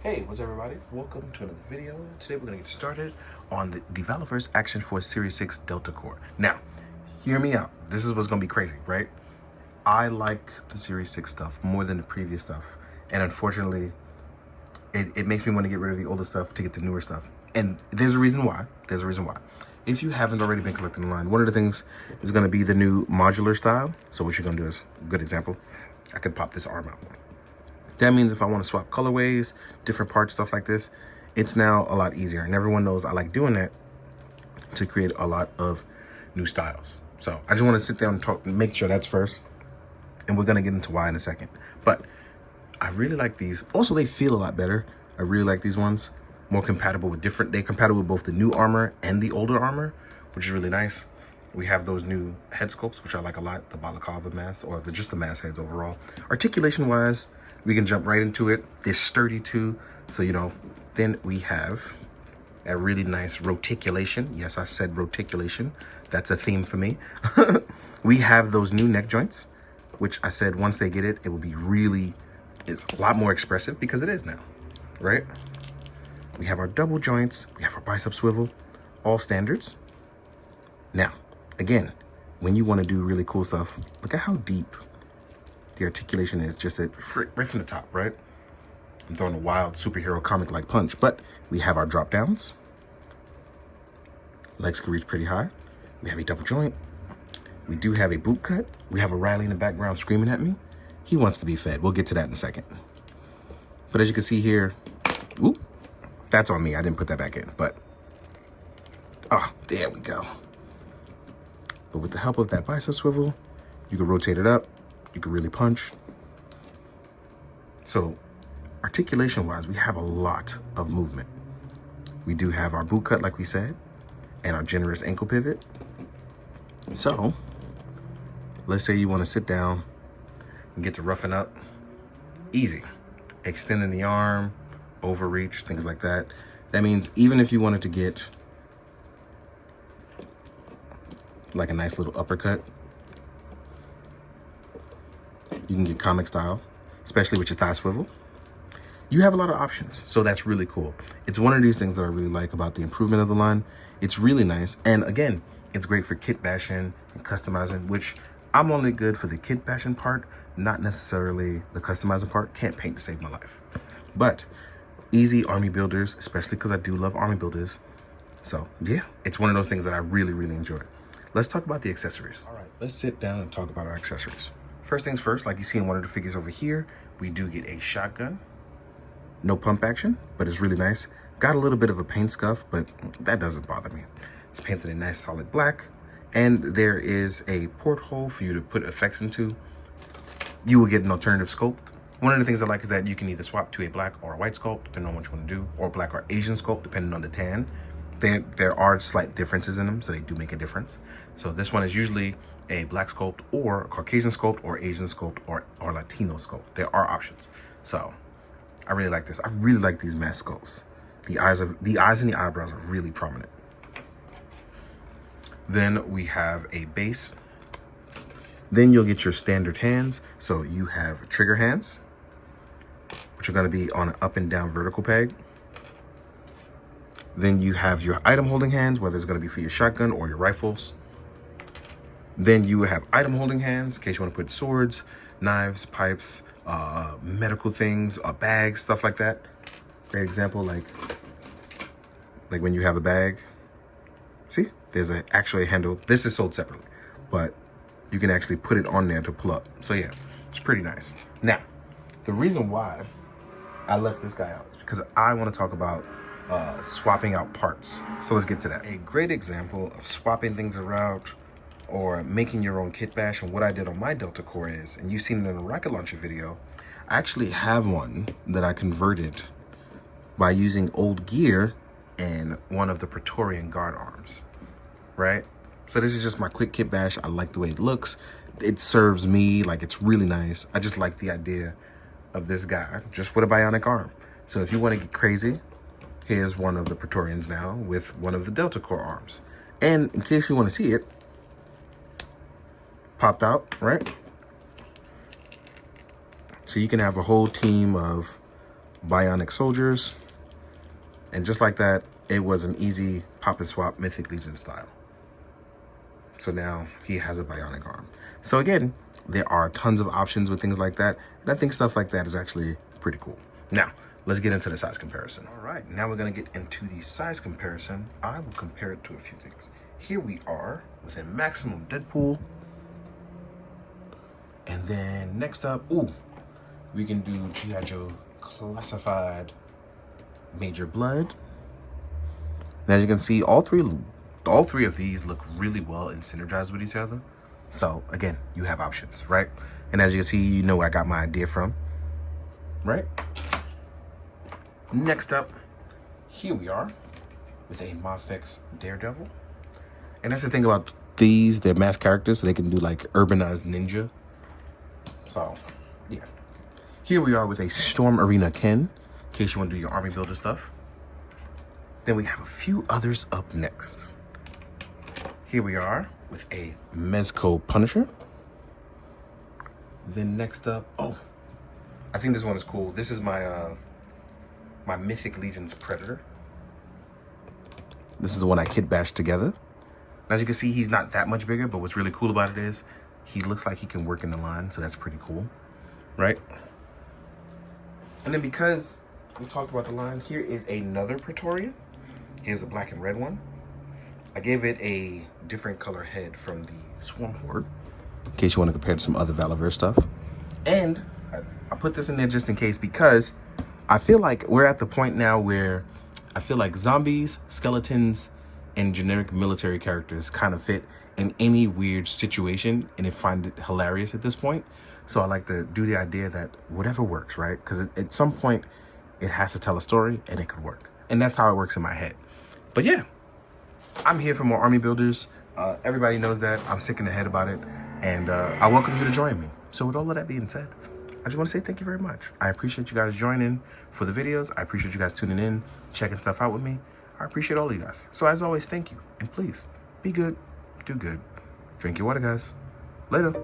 Hey, what's up everybody? Welcome to another video. Today we're gonna get started on the Valaverse Action Force Series 6 Delta Core. Now, hear me out. This is what's gonna be crazy, right? I like the Series 6 stuff more than the previous stuff. And unfortunately, it makes me want to get rid of the older stuff to get the newer stuff. And there's a reason why. If you haven't already been collecting the line, one of the things is gonna be the new modular style. So what you're gonna do is, good example, I could pop this arm out. That means if I want to swap colorways, different parts, stuff like this, it's now a lot easier. And everyone knows I like doing that to create a lot of new styles. So I just want to sit there and talk and make sure that's first. And we're going to get into why in a second. But I really like these. Also, they feel a lot better. I really like these ones. More compatible with they're compatible with both the new armor and the older armor, which is really nice. We have those new head sculpts, which I like a lot. The balaclava mask, or just the mask heads overall. Articulation-wise, we can jump right into it. They're sturdy too. So, you know, then we have a really nice roticulation. Yes, I said roticulation. That's a theme for me. We have those new neck joints, which I said once they get it, it will be it's a lot more expressive because it is now, right? We have our double joints. We have our bicep swivel, all standards. Now, again, when you want to do really cool stuff, look at how deep the articulation is just right from the top, right? I'm throwing a wild superhero comic-like punch, but we have our drop downs. Legs can reach pretty high. We have a double joint. We do have a boot cut. We have a Riley in the background screaming at me. He wants to be fed. We'll get to that in a second. But as you can see here, whoop, that's on me. I didn't put that back in, but there we go. But with the help of that bicep swivel, you can rotate it up. You can really punch. So articulation-wise, we have a lot of movement. We do have our boot cut, like we said, and our generous ankle pivot. So let's say you want to sit down and get to roughing up. Easy. Extending the arm, overreach, things like that. That means even if you wanted to get like a nice little uppercut, you can get comic style, especially with your thigh swivel. You have a lot of options, so that's really cool. It's one of these things that I really like about the improvement of the line. It's really nice, and again, it's great for kit bashing and customizing, which I'm only good for the kit bashing part, not necessarily the customizing part. Can't paint to save my life. But easy army builders, especially because I do love army builders. So yeah, it's one of those things that I really, really enjoy. Let's talk about the accessories. All right, let's sit down and talk about our accessories. First things first, like you see in one of the figures over here, we do get a shotgun. No pump action, but it's really nice. Got a little bit of a paint scuff, but that doesn't bother me. It's painted in nice solid black, and there is a porthole for you to put effects into. You will get an alternative sculpt. One of the things I like is that you can either swap to a black or a white sculpt, depending on what you want to do, or black or Asian sculpt, depending on the tan. There are slight differences in them, so they do make a difference. So this one is usually a black sculpt or a Caucasian sculpt or Asian sculpt or Latino sculpt. There are options. So I really like this. I really like these mask sculpts. The eyes and the eyebrows are really prominent. Then we have a base. Then you'll get your standard hands. So you have trigger hands, which are going to be on an up and down vertical peg. Then you have your item holding hands, whether it's going to be for your shotgun or your rifles. Then you have item holding hands in case you want to put swords, knives, pipes, medical things, bags, stuff like that. Great example, like when you have a bag. See, there's actually a handle. This is sold separately, but you can actually put it on there to pull up. So yeah, it's pretty nice. Now, the reason why I left this guy out is because I want to talk about swapping out parts. So let's get to that. A great example of swapping things around or making your own kit bash, and what I did on my Delta Core is, and you've seen it in a rocket launcher video, I actually have one that I converted by using old gear and one of the Praetorian guard arms, right? So this is just my quick kit bash. I like the way it looks. It serves me, like it's really nice. I just like the idea of this guy just with a bionic arm. So if you want to get crazy, here's one of the Praetorians now with one of the Delta Core arms. And in case you want to see it, popped out, right? So you can have a whole team of bionic soldiers. And just like that, it was an easy pop and swap Mythic Legion style. So now he has a bionic arm. So again, there are tons of options with things like that. And I think stuff like that is actually pretty cool. Now, let's get into the size comparison. All right, now we're gonna get into the size comparison. I will compare it to a few things. Here we are with a maximum Deadpool. And then next up, we can do G.I. Joe Classified Major Blood. And as you can see, all three of these look really well and synergize with each other. So again, you have options, right? And as you can see, you know where I got my idea from, right? Next up, here we are with a Mafex Daredevil. And that's the thing about these, they're masked characters, so they can do like urbanized ninja. So, yeah. Here we are with a Storm Arena Ken, in case you want to do your army builder stuff. Then we have a few others up next. Here we are with a Mezco Punisher. Then next up, I think this one is cool. This is my my Mythic Legion's Predator. This is the one I kitbashed together. As you can see, he's not that much bigger, but what's really cool about it is he looks like he can work in the line, so that's pretty cool, right? And then because we talked about the line, here is another Praetorian. Here's the black and red one. I gave it a different color head from the Swarm Horde, in case you want to compare to some other Valaverse stuff. And I put this in there just in case, because I feel like we're at the point now where I feel like zombies, skeletons, and generic military characters kind of fit in any weird situation, and I find it hilarious at this point. So I like to do the idea that whatever works, right? Because at some point, it has to tell a story, and it could work. And that's how it works in my head. But yeah, I'm here for more army builders. Everybody knows that. I'm sick in the head about it. And I welcome you to join me. So with all of that being said, I just want to say thank you very much. I appreciate you guys joining for the videos. I appreciate you guys tuning in, checking stuff out with me. I appreciate all of you guys. So as always, thank you. And please, be good, do good. Drink your water, guys. Later.